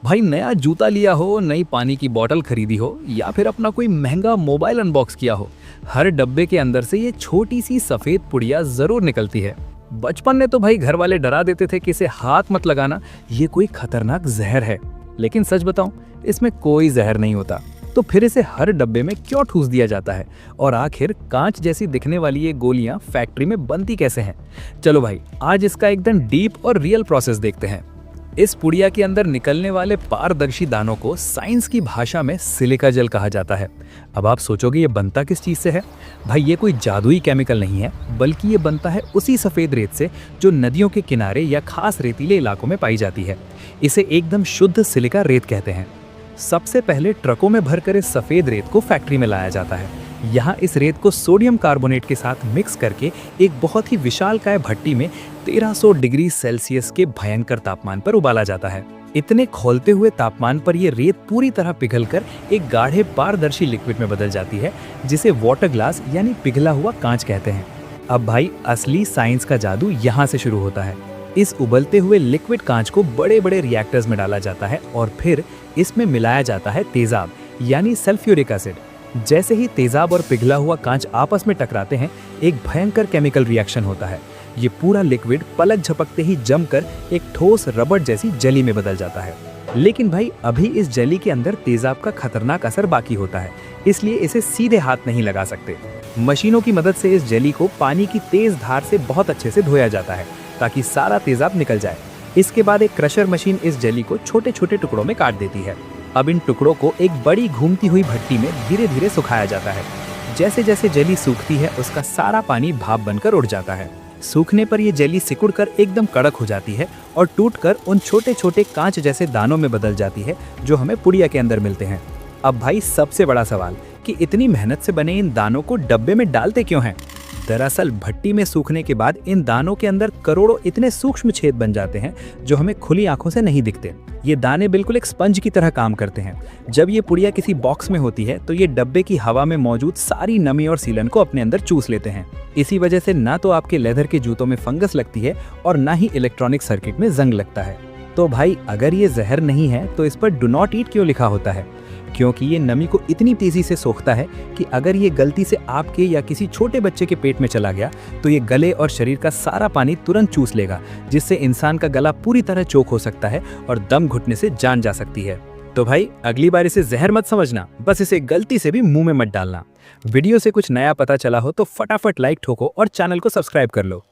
भाई नया जूता लिया हो, नई पानी की बोतल खरीदी हो या फिर अपना कोई महंगा मोबाइल अनबॉक्स किया हो, हर डब्बे के अंदर से ये छोटी सी सफेद पुड़िया जरूर निकलती है। बचपन में तो भाई घर वाले डरा देते थे कि इसे हाथ मत लगाना, ये कोई खतरनाक जहर है। लेकिन सच बताऊं, इसमें कोई जहर नहीं होता। तो फिर इसे हर डब्बे में क्यों ठूस दिया जाता है और आखिर कांच जैसी दिखने वाली ये गोलियां फैक्ट्री में बनती कैसे हैं? चलो भाई, आज इसका एकदम डीप और रियल प्रोसेस देखते हैं। इस पुड़िया के अंदर निकलने वाले पारदर्शी दानों को साइंस की भाषा में सिलिका जेल कहा जाता है। अब आप सोचोगे ये बनता किस चीज से है? भाई ये कोई जादुई केमिकल नहीं है, बल्कि ये बनता है उसी सफेद रेत से जो नदियों के किनारे या खास रेतीले इलाकों में पाई जाती है। इसे एकदम शुद्ध सिलिका रेत कहते हैं। सबसे पहले ट्रकों में भरकर इस सफेद रेत को फैक्ट्री में लाया जाता है। यहाँ इस रेत को सोडियम कार्बोनेट के साथ मिक्स करके एक बहुत ही विशालकाय भट्टी में 1300 डिग्री सेल्सियस के भयंकर तापमान पर उबाला जाता है। इतने खौलते हुए तापमान पर यह रेत पूरी तरह पिघलकर एक गाढ़े पारदर्शी लिक्विड में बदल जाती है, जिसे वाटर ग्लास यानी पिघला हुआ कांच कहते हैं। अब भाई असली साइंस का जादू यहाँ से शुरू होता है। इस उबलते हुए लिक्विड कांच को बड़े बड़े रिएक्टर्स में डाला जाता है और फिर इसमें मिलाया जाता है तेजाब यानी सल्फ्यूरिक एसिड। जैसे ही तेजाब और पिघला हुआ कांच आपस में टकराते हैं, एक भयंकर केमिकल रिएक्शन होता है। ये पूरा लिक्विड पलक झपकते ही जमकर एक ठोस रबड़ जैसी जली में बदल जाता है। लेकिन भाई अभी इस जली के अंदर तेजाब का खतरनाक असर बाकी होता है, इसलिए इसे सीधे हाथ नहीं लगा सकते। मशीनों की मदद से इस जली को पानी की तेज धार से बहुत अच्छे से धोया जाता है ताकि सारा तेजाब निकल जाए। इसके बाद एक क्रशर मशीन इस जली को छोटे छोटे टुकड़ों में काट देती है। अब इन टुकड़ों को एक बड़ी घूमती हुई भट्टी में धीरे धीरे सुखाया जाता है। जैसे जैसे जली सूखती है, उसका सारा पानी भाप बनकर उड़ जाता है। सूखने पर यह जली सिकुड़कर एकदम कड़क हो जाती है और टूटकर उन छोटे छोटे कांच जैसे दानों में बदल जाती है, जो हमें पुड़िया के अंदर मिलते हैं। अब भाई सबसे बड़ा सवाल कि इतनी मेहनत से बने इन दानों को डब्बे में डालते क्यों हैं? दरअसल भट्टी में सूखने के बाद इन दानों के अंदर करोड़ों इतने सूक्ष्म छेद बन जाते हैं जो हमें खुली आंखों से नहीं दिखते। ये दाने बिल्कुल एक स्पंज की तरह काम करते हैं। जब ये पुड़िया किसी बॉक्स में होती है तो ये डब्बे की हवा में मौजूद सारी नमी और सीलन को अपने अंदर चूस लेते हैं। इसी वजह से ना तो आपके लेदर के जूतों में फंगस लगती है और ना ही इलेक्ट्रॉनिक सर्किट में जंग लगता है। तो भाई अगर ये जहर नहीं है तो इस पर डू नॉट ईट क्यों लिखा होता है? क्योंकि ये नमी को इतनी तेजी से सोखता है कि अगर ये गलती से आपके या किसी छोटे बच्चे के पेट में चला गया तो ये गले और शरीर का सारा पानी तुरंत चूस लेगा, जिससे इंसान का गला पूरी तरह चोक हो सकता है और दम घुटने से जान जा सकती है। तो भाई अगली बार इसे जहर मत समझना, बस इसे गलती से भी मुंह में मत डालना। वीडियो से कुछ नया पता चला हो तो फटाफट लाइक ठोको और चैनल को सब्सक्राइब कर लो।